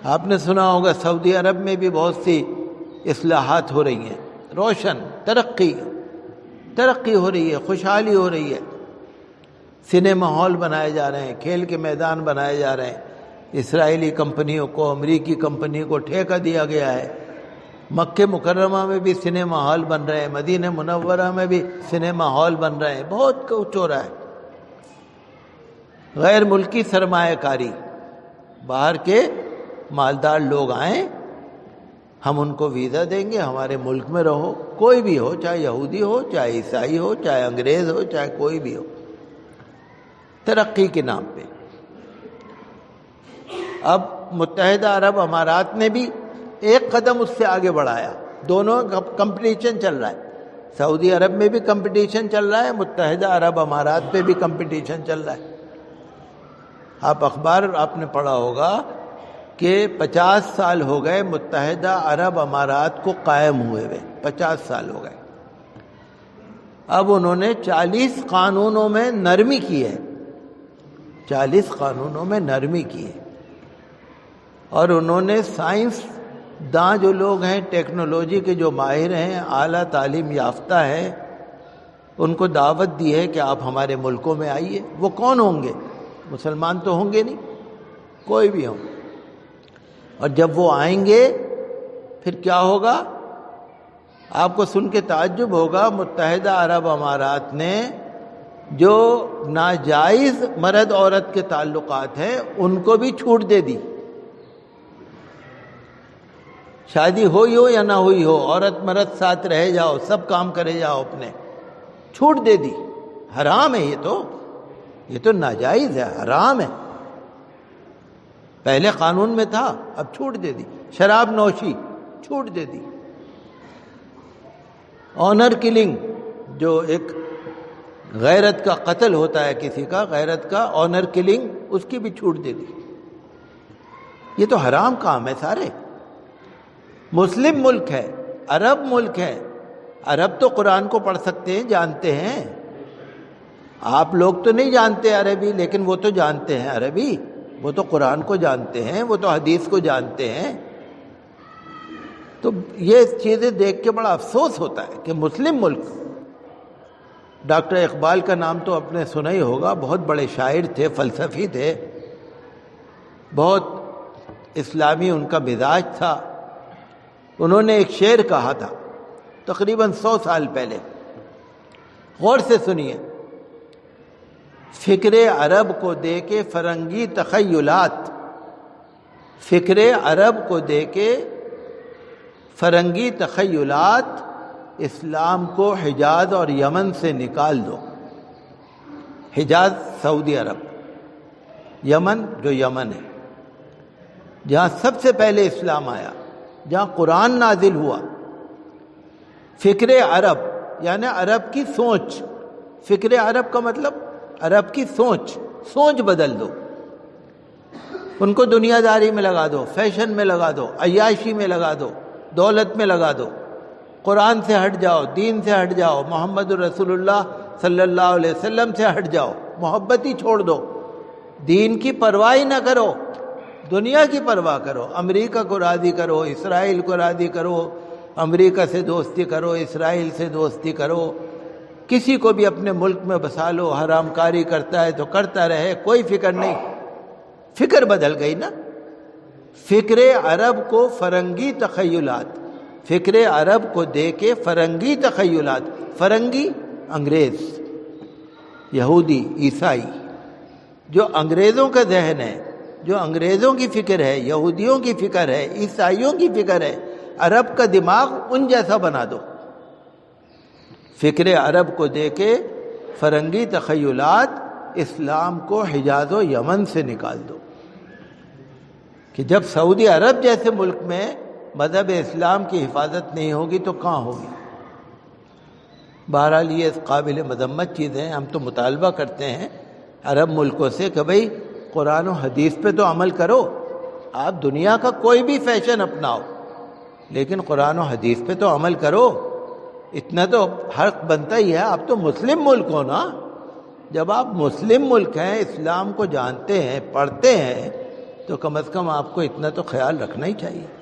آپ نے سنا ہوگا سعودی عرب میں بھی بہت سی اصلاحات ہو رہی ہیں، روشن ترقی ہو رہی ہے، خوشحالی ہو رہی ہے، سنیما ہال بنائے جا رہے ہیں، کھیل کے میدان بنائے جا رہے ہیں، اسرائیلی کمپنیوں کو، امریکی کمپنی کو ٹھیکہ دیا گیا ہے، مکہ مکرمہ میں بھی سنیما ہال بن رہے ہیں، مدینہ منورہ میں بھی سنیما ہال بن رہے ہیں، بہت کچھ ہو رہا ہے۔ غیر ملکی سرمایہ کاری، باہر کے مالدار لوگ آئیں، ہم ان کو ویزا دیں گے، ہمارے ملک میں رہو، کوئی بھی ہو، چاہے یہودی ہو، چاہے عیسائی ہو، چاہے انگریز ہو، چاہے کوئی بھی ہو، ترقی کے نام پہ۔ اب متحدہ عرب امارات نے بھی ایک قدم اس سے آگے بڑھایا، دونوں کا کمپٹیشن چل رہا ہے، سعودی عرب میں بھی کمپٹیشن چل رہا ہے، متحدہ عرب امارات پہ بھی کمپٹیشن چل رہا ہے۔ اخبار آپ نے پڑھا ہوگا کہ 50 سال ہو گئے متحدہ عرب امارات کو قائم ہوئے 50 سال ہو گئے۔ اب انہوں نے 40 قانونوں میں نرمی کی ہے، 40 قانونوں میں نرمی کی ہے، اور انہوں نے سائنس داں جو لوگ ہیں، ٹیکنالوجی کے جو ماہر ہیں، اعلیٰ تعلیم یافتہ ہیں، ان کو دعوت دی ہے کہ آپ ہمارے ملکوں میں آئیے۔ وہ کون ہوں گے؟ مسلمان تو ہوں گے نہیں، کوئی بھی ہوں، اور جب وہ آئیں گے پھر کیا ہوگا؟ آپ کو سن کے تعجب ہوگا، متحدہ عرب امارات نے جو ناجائز مرد عورت کے تعلقات ہیں ان کو بھی چھوٹ دے دی، شادی ہوئی ہو یا نہ ہوئی ہو، عورت مرد ساتھ رہ جاؤ، سب کام کرے جاؤ اپنے، چھوٹ دے دی۔ حرام ہے یہ تو ناجائز ہے، حرام ہے، پہلے قانون میں تھا، اب چھوٹ دے دی۔ شراب نوشی چھوٹ دے دی۔ آنر کلنگ، جو ایک غیرت کا قتل ہوتا ہے کسی کا، غیرت کا آنر کلنگ، اس کی بھی چھوٹ دے دی۔ یہ تو حرام کام ہے سارے۔ مسلم ملک ہے، عرب ملک ہے، عرب تو قرآن کو پڑھ سکتے ہیں، جانتے ہیں۔ آپ لوگ تو نہیں جانتے عربی، لیکن وہ تو جانتے ہیں عربی، وہ تو قرآن کو جانتے ہیں، وہ تو حدیث کو جانتے ہیں۔ تو یہ چیزیں دیکھ کے بڑا افسوس ہوتا ہے کہ مسلم ملک۔ ڈاکٹر اقبال کا نام تو آپ نے سنا ہی ہوگا، بہت بڑے شاعر تھے، فلسفی تھے، بہت اسلامی ان کا مزاج تھا۔ انہوں نے ایک شعر کہا تھا تقریباً 100 سال پہلے، غور سے سنیے۔ فکر عرب کو دے کے فرنگی تخیلات، فکر عرب کو دے کے فرنگی تخیلات، اسلام کو حجاز اور یمن سے نکال دو۔ حجاز سعودی عرب، یمن جو یمن ہے، جہاں سب سے پہلے اسلام آیا، جہاں قرآن نازل ہوا۔ فکر عرب یعنی عرب کی سوچ، فکر عرب کا مطلب عرب کی سوچ بدل دو، ان کو دنیا داری میں لگا دو، فیشن میں لگا دو، عیاشی میں لگا دو، دولت میں لگا دو، قرآن سے ہٹ جاؤ، دین سے ہٹ جاؤ، محمد رسول اللہ صلی اللہ علیہ وسلم سے ہٹ جاؤ، محبت ہی چھوڑ دو، دین کی پرواہ نہ کرو، دنیا کی پرواہ کرو، امریکہ کو راضی کرو، اسرائیل کو راضی کرو، امریکہ سے دوستی کرو، اسرائیل سے دوستی کرو، کسی کو بھی اپنے ملک میں بسا لو، حرام کاری کرتا ہے تو کرتا رہے، کوئی فکر نہیں۔ فکر بدل گئی نا۔ فکر عرب کو فرنگی تخیلات، فکر عرب کو دے کے فرنگی تخیلات، فرنگی انگریز، یہودی، عیسائی، جو انگریزوں کا ذہن ہے، جو انگریزوں کی فکر ہے، یہودیوں کی فکر ہے، عیسائیوں کی فکر ہے، عرب کا دماغ ان جیسا بنا دو۔ فکر عرب کو دے کے فرنگی تخیلات، اسلام کو حجاز و یمن سے نکال دو۔ کہ جب سعودی عرب جیسے ملک میں مذہب اسلام کی حفاظت نہیں ہوگی تو کہاں ہوگی؟ بہرحال یہ قابل مذمت چیزیں، ہم تو مطالبہ کرتے ہیں عرب ملکوں سے کہ بھئی قرآن و حدیث پہ تو عمل کرو، آپ دنیا کا کوئی بھی فیشن اپناؤ لیکن قرآن و حدیث پہ تو عمل کرو۔ اتنا تو حق بنتا ہی ہے، آپ تو مسلم ملک ہو نا۔ جب آپ مسلم ملک ہیں، اسلام کو جانتے ہیں، پڑھتے ہیں، تو تو کم از کم آپ کو اتنا تو خیال رکھنا ہی چاہیے۔